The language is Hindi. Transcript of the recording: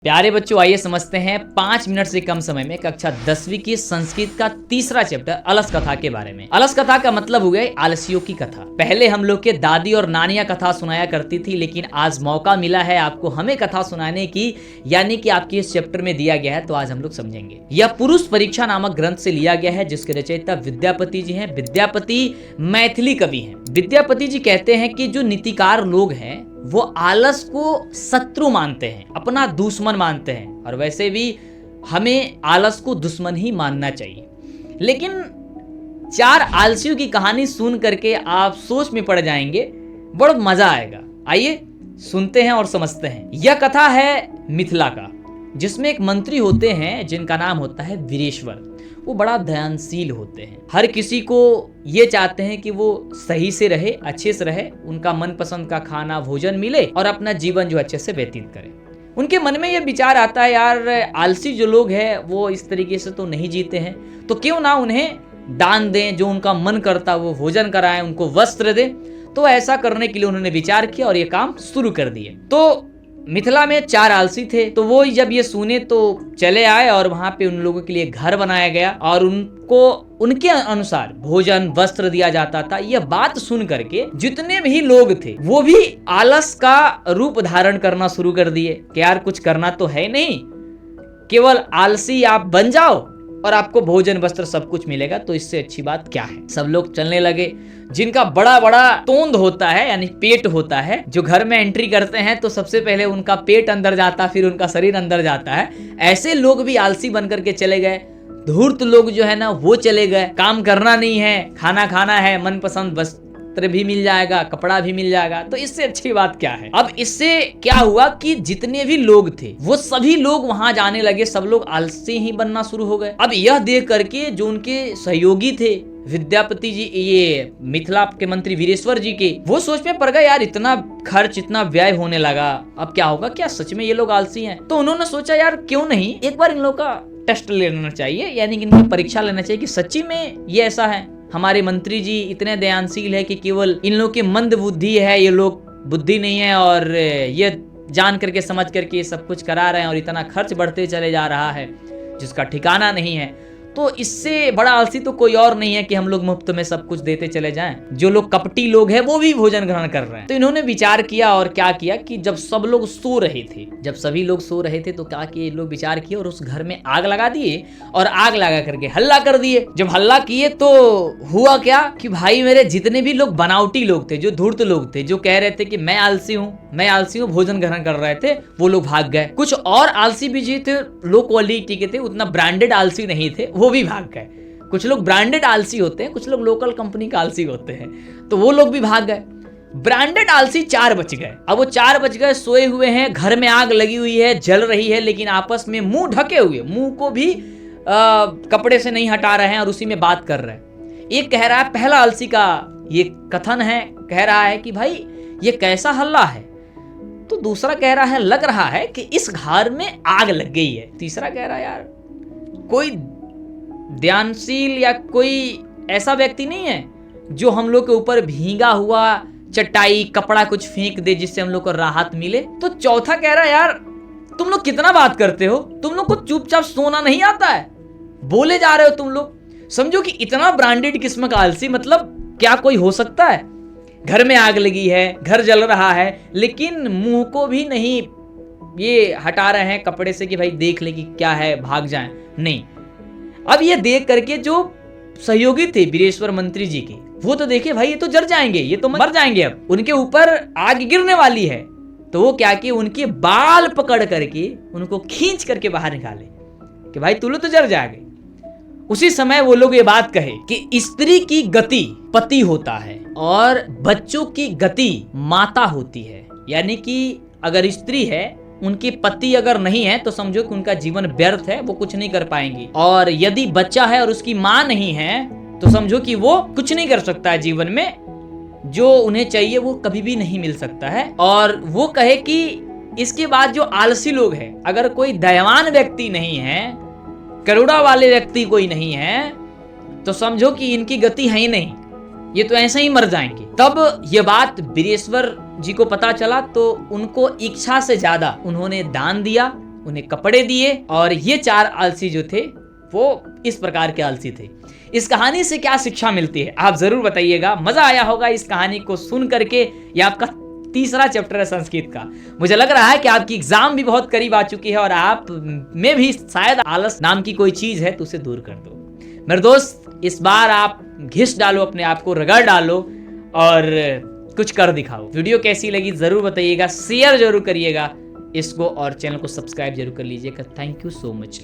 प्यारे बच्चों, आइए समझते हैं 5 मिनट से कम समय में कक्षा 10वीं की संस्कृत का तीसरा चैप्टर अलस कथा के बारे में। अलस कथा का मतलब हो गया आलसियों की कथा। पहले हम लोग के दादी और नानियां कथा सुनाया करती थी, लेकिन आज मौका मिला है आपको हमें कथा सुनाने की, यानी कि आपके इस चैप्टर में दिया गया है, तो आज हम लोग समझेंगे। यह पुरुष परीक्षा नामक ग्रंथ से लिया गया है, जिसके रचयिता विद्यापति जी हैं। विद्यापति मैथिली कवि हैं। विद्यापति जी कहते हैं कि जो नीतिकार लोग हैं वो आलस को शत्रु मानते हैं, अपना दुश्मन मानते हैं, और वैसे भी हमें आलस को दुश्मन ही मानना चाहिए। लेकिन 4 आलसियों की कहानी सुन करके आप सोच में पड़ जाएंगे, बड़ा मजा आएगा। आइए सुनते हैं और समझते हैं। यह कथा है मिथिला का, जिसमें एक मंत्री होते हैं जिनका नाम होता है वीरेश्वर। वो बड़ा दयानशील होते हैं, हर किसी को ये चाहते हैं कि वो सही से रहे, अच्छे से रहे, उनका मनपसंद का खाना भोजन मिले और अपना जीवन जो अच्छे से व्यतीत करें। उनके मन में ये विचार आता है, यार आलसी जो लोग हैं वो इस तरीके से तो नहीं जीते हैं, तो क्यों ना उन्हें दान दें, जो उनका मन करता वो भोजन कराएं, उनको वस्त्र दें। तो ऐसा करने के लिए उन्होंने विचार किया और ये काम शुरू कर दिए। तो मिथिला में 4 आलसी थे, तो वो जब ये सुने तो चले आए और वहां पे उन लोगों के लिए घर बनाया गया और उनको उनके अनुसार भोजन वस्त्र दिया जाता था। यह बात सुन करके जितने भी लोग थे वो भी आलस का रूप धारण करना शुरू कर दिए कि यार कुछ करना तो है नहीं, केवल आलसी आप बन जाओ और आपको भोजन वस्त्र सब कुछ मिलेगा, तो इससे अच्छी बात क्या है। सब लोग चलने लगे। जिनका बड़ा बड़ा तोंद होता है, यानी पेट होता है, जो घर में एंट्री करते हैं तो सबसे पहले उनका पेट अंदर जाता है, फिर उनका शरीर अंदर जाता है। ऐसे लोग भी आलसी बन करके चले गए। धूर्त लोग जो है ना वो चले गए, काम करना नहीं है, खाना खाना है, मनपसंद वस्त्र भी मिल जाएगा, कपड़ा भी मिल जाएगा, तो इससे अच्छी बात क्या है। अब इससे क्या हुआ कि जितने भी लोग थे वो सभी लोग वहां जाने लगे, सब लोग आलसी ही बनना शुरू हो गए। अब यह देख करके जो उनके सहयोगी थे विद्यापति जी, ये मिथिला के मंत्री वीरेश्वर जी के, वो सोच में पड़ गए, यार इतना खर्च, इतना व्यय होने लगा, अब क्या होगा, क्या सच में ये लोग आलसी हैं। तो उन्होंने सोचा यार क्यों नहीं एक बार इन लोग का टेस्ट लेना चाहिए, यानी कि इनकी परीक्षा लेना चाहिए कि सच्ची में ये ऐसा है। हमारे मंत्री जी इतने दयानशील है कि केवल इन लोग की मंद बुद्धि है, ये लोग बुद्धि नहीं है, और ये जान करके समझ करके सब कुछ करा रहे हैं, और इतना खर्च बढ़ते चले जा रहा है जिसका ठिकाना नहीं है। तो इससे बड़ा आलसी तो कोई और नहीं है कि हम लोग मुफ्त में सब कुछ देते चले जाएं। जो लोग कपटी लोग हैं वो भी भोजन ग्रहण कर रहे हैं। तो इन्होंने विचार किया और क्या किया कि जब सब लोग सो रहे थे, जब सभी लोग सो रहे थे, तो क्या किए लोग, विचार किए और उस घर में आग लगा दिए और आग लगा करके हल्ला कर दिए। जब हल्ला किए तो हुआ क्या कि भाई मेरे जितने भी लोग बनावटी लोग थे, जो धूर्त लोग थे, जो कह रहे थे कि मैं आलसी हूँ भोजन ग्रहण कर रहे थे, वो लोग भाग गए। कुछ और आलसी भी जी थे, लो क्वालिटी के थे, उतना ब्रांडेड आलसी नहीं थे, वो भी भाग गए। कुछ लोग ब्रांडेड आलसी होते हैं, कुछ लोग लोकल कंपनी का आलसी होते हैं, तो वो लोग भी भाग गए। ब्रांडेड आलसी 4 बच गए। अब वो 4 बच गए, सोए हुए हैं, घर में आग लगी हुई है, जल रही है, लेकिन आपस में मुंह ढके हुए, मुंह को भी कपड़े से नहीं हटा रहे हैं और उसी में बात कर रहे हैं। एक कह रहा है, पहला आलसी का ये कथन है, कह रहा है कि भाई ये कैसा हल्ला है। तो दूसरा कह रहा है, लग रहा है कि इस घर में आग लग गई है। तीसरा कह रहा है, यार कोई ध्यानशील या कोई ऐसा व्यक्ति नहीं है जो हम लोग के ऊपर भीगा हुआ चटाई कपड़ा कुछ फेंक दे जिससे हम लोग को राहत मिले। तो चौथा कह रहा है, यार तुम लोग कितना बात करते हो, तुम लोग को चुपचाप सोना नहीं आता है, बोले जा रहे हो तुम लोग। समझो कि इतना ब्रांडेड किस्म का आलसी, मतलब क्या कोई हो सकता है। घर में आग लगी है, घर जल रहा है, लेकिन मुंह को भी नहीं ये हटा रहे हैं कपड़े से कि भाई देख ले कि क्या है, भाग जाएं, नहीं। अब ये देख करके जो सहयोगी थे वीरेश्वर मंत्री जी के, वो तो देखे भाई ये तो जल जाएंगे, ये तो मर जाएंगे, अब उनके ऊपर आग गिरने वाली है। तो वो क्या किए, उनके बाल पकड़ करके उनको खींच करके बाहर निकाले कि भाई तू लोग तो जल जाएंगे। उसी समय वो लोग ये बात कहे कि स्त्री की गति पति होता है और बच्चों की गति माता होती है। यानी कि अगर स्त्री है, उनके पति अगर नहीं है तो समझो कि उनका जीवन व्यर्थ है, वो कुछ नहीं कर पाएंगी। और यदि बच्चा है और उसकी माँ नहीं है तो समझो कि वो कुछ नहीं कर सकता है जीवन में, जो उन्हें चाहिए वो कभी भी नहीं मिल सकता है। और वो कहे कि इसके बाद जो आलसी लोग हैं, अगर कोई दयावान व्यक्ति नहीं है, करुणा वाले व्यक्ति कोई नहीं है, तो समझो कि इनकी गति है ही नहीं, ये तो ऐसे ही मर जाएंगे। तब ये बात वीरेश्वर जी को पता चला तो उनको इच्छा से ज्यादा उन्होंने दान दिया उन्हें कपड़े दिए और ये 4 आलसी जो थे वो इस प्रकार के आलसी थे। इस कहानी से क्या शिक्षा मिलती है आप जरूर बताइएगा। मजा आया होगा इस कहानी को सुन करके। ये आपका तीसरा चैप्टर है संस्कृत का। मुझे लग रहा है कि आपकी एग्जाम भी बहुत करीब आ चुकी है और आप में भी शायद आलस नाम की कोई चीज है तो उसे दूर कर दो। मेरे दोस्त, इस बार आप घिस डालो, अपने आप को रगड़ डालो और कुछ कर दिखाओ। वीडियो कैसी लगी जरूर बताइएगा, शेयर जरूर करिएगा इसको और चैनल को सब्सक्राइब जरूर कर लीजिएगा। Thank you so much.